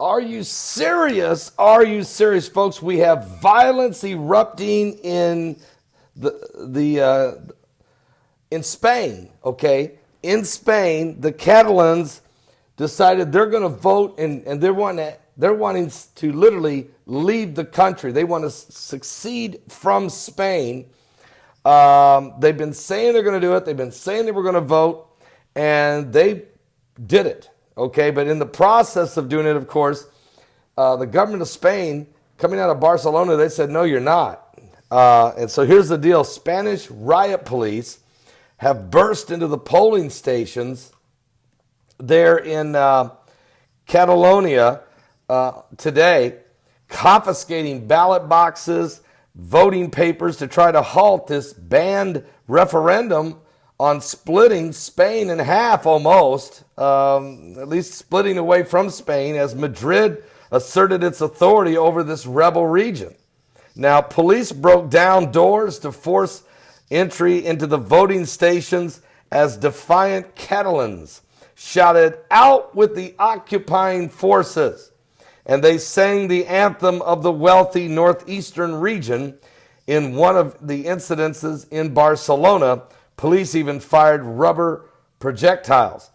Are you serious? Are you serious, folks? We have violence erupting in in Spain. Okay, in Spain, the Catalans decided they're going to vote, and they're wanting to literally leave the country. They want to succeed from Spain. They've been saying they're going to do it. They've been saying they were going to vote, and they did it. Okay, but in the process of doing it, of course, the government of Spain, coming out of Barcelona, they said, no, you're not. And so here's the deal. Spanish riot police have burst into the polling stations there in Catalonia today, confiscating ballot boxes, voting papers to try to halt this banned referendum on splitting Spain in half almost, at least splitting away from Spain as Madrid asserted its authority over this rebel region. Now, police broke down doors to force entry into the voting stations as defiant Catalans shouted, "Out with the occupying forces!" And they sang the anthem of the wealthy northeastern region. In one of the incidences in Barcelona, police even fired rubber projectiles.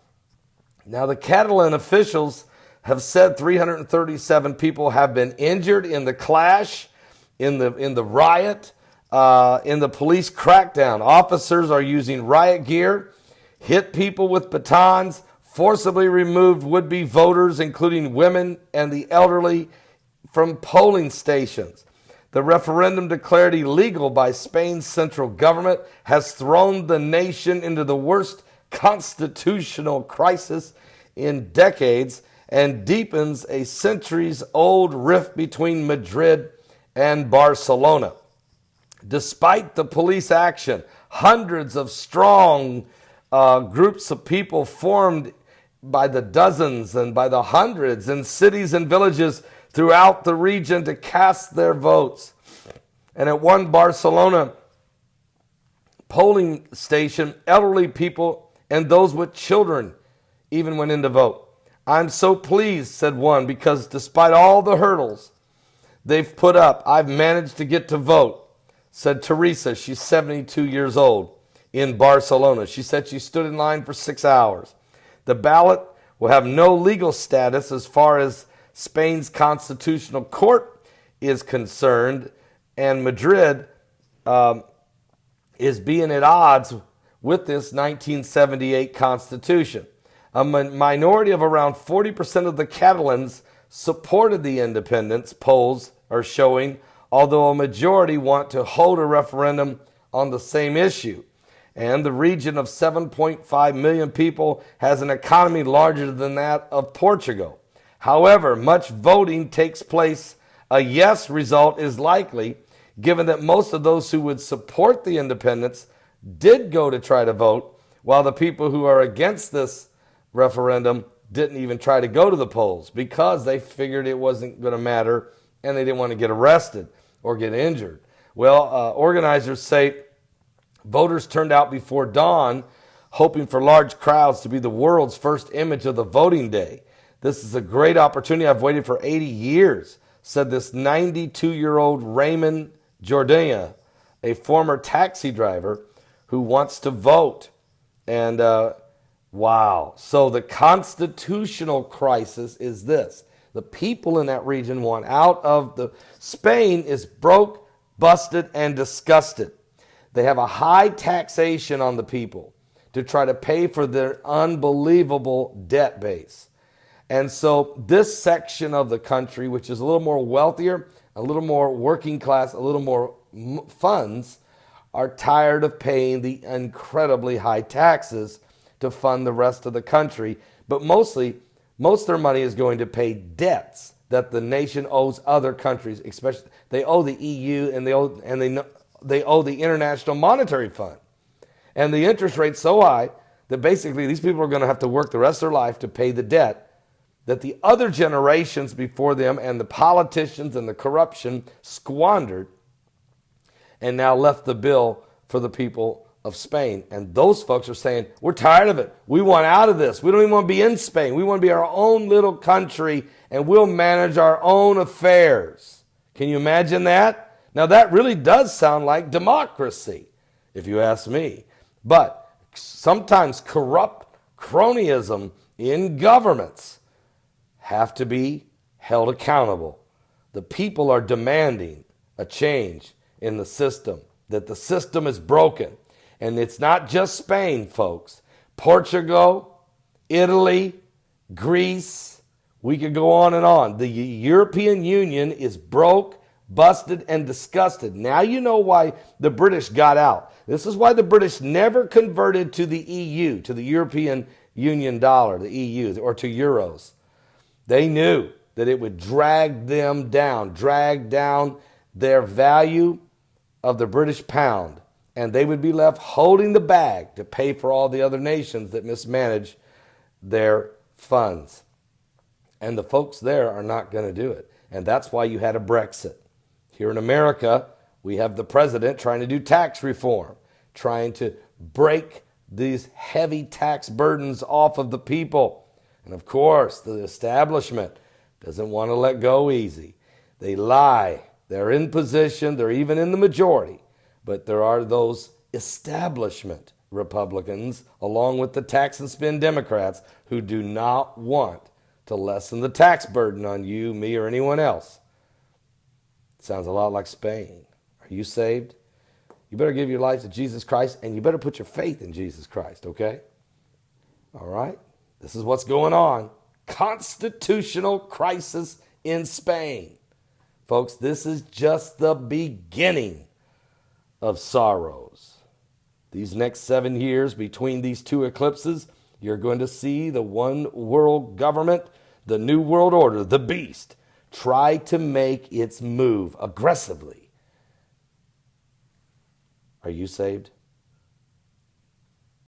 Now, the Catalan officials have said 337 people have been injured in the clash, in the riot, in the police crackdown. Officers are using riot gear, hit people with batons, forcibly removed would-be voters, including women and the elderly, from polling stations. The referendum declared illegal by Spain's central government has thrown the nation into the worst constitutional crisis in decades and deepens a centuries-old rift between Madrid and Barcelona. Despite the police action, hundreds of strong groups of people formed by the dozens and by the hundreds in cities and villages throughout the region to cast their votes. And at one Barcelona polling station, elderly people and those with children even went in to vote. "I'm so pleased," said one, "because despite all the hurdles they've put up, I've managed to get to vote," said Teresa. She's 72 years old in Barcelona. She said she stood in line for 6 hours. The ballot will have no legal status as far as Spain's constitutional court is concerned, and Madrid is being at odds with this 1978 constitution. A minority of around 40% of the Catalans supported the independence, polls are showing, although a majority want to hold a referendum on the same issue. And the region of 7.5 million people has an economy larger than that of Portugal. However, much voting takes place. A yes result is likely, given that most of those who would support the independence did go to try to vote, while the people who are against this referendum didn't even try to go to the polls because they figured it wasn't going to matter and they didn't want to get arrested or get injured. Well, organizers say voters turned out before dawn, hoping for large crowds to be the world's first image of the voting day. "This is a great opportunity. I've waited for 80 years, said this 92-year-old Raymond Jordania, a former taxi driver who wants to vote. And wow. So the constitutional crisis is this. The people in that region want out of the... Spain is broke, busted, and disgusted. They have a high taxation on the people to try to pay for their unbelievable debt base. And so this section of the country, which is a little more wealthier, a little more working class, a little more funds, are tired of paying the incredibly high taxes to fund the rest of the country. But most of their money is going to pay debts that the nation owes other countries, especially they owe the EU and they owe the International Monetary Fund. And the interest rate's so high that basically these people are going to have to work the rest of their life to pay the debt that the other generations before them and the politicians and the corruption squandered and now left the bill for the people of Spain. And those folks are saying, we're tired of it. We want out of this. We don't even want to be in Spain. We want to be our own little country, and we'll manage our own affairs. Can you imagine that? Now, that really does sound like democracy, if you ask me. But sometimes corrupt cronyism in governments have to be held accountable. The people are demanding a change in the system, that the system is broken. And it's not just Spain, folks. Portugal, Italy, Greece, we could go on and on. The European Union is broke, busted, and disgusted. Now you know why the British got out. This is why the British never converted to the EU, to the European Union dollar, the EU, or to euros. They knew that it would drag them down, drag down their value of the British pound, and they would be left holding the bag to pay for all the other nations that mismanage their funds. And the folks there are not going to do it. And that's why you had a Brexit. Here in America, we have the president trying to do tax reform, trying to break these heavy tax burdens off of the people. And of course, the establishment doesn't want to let go easy. They lie. They're in position. They're even in the majority. But there are those establishment Republicans, along with the tax and spend Democrats, who do not want to lessen the tax burden on you, me, or anyone else. Sounds a lot like Spain. Are you saved? You better give your life to Jesus Christ, and you better put your faith in Jesus Christ, okay? All right? This is what's going on. Constitutional crisis in Spain. Folks, this is just the beginning of sorrows. These next 7 years between these two eclipses, you're going to see the one world government, the new world order, the beast, try to make its move aggressively. Are you saved?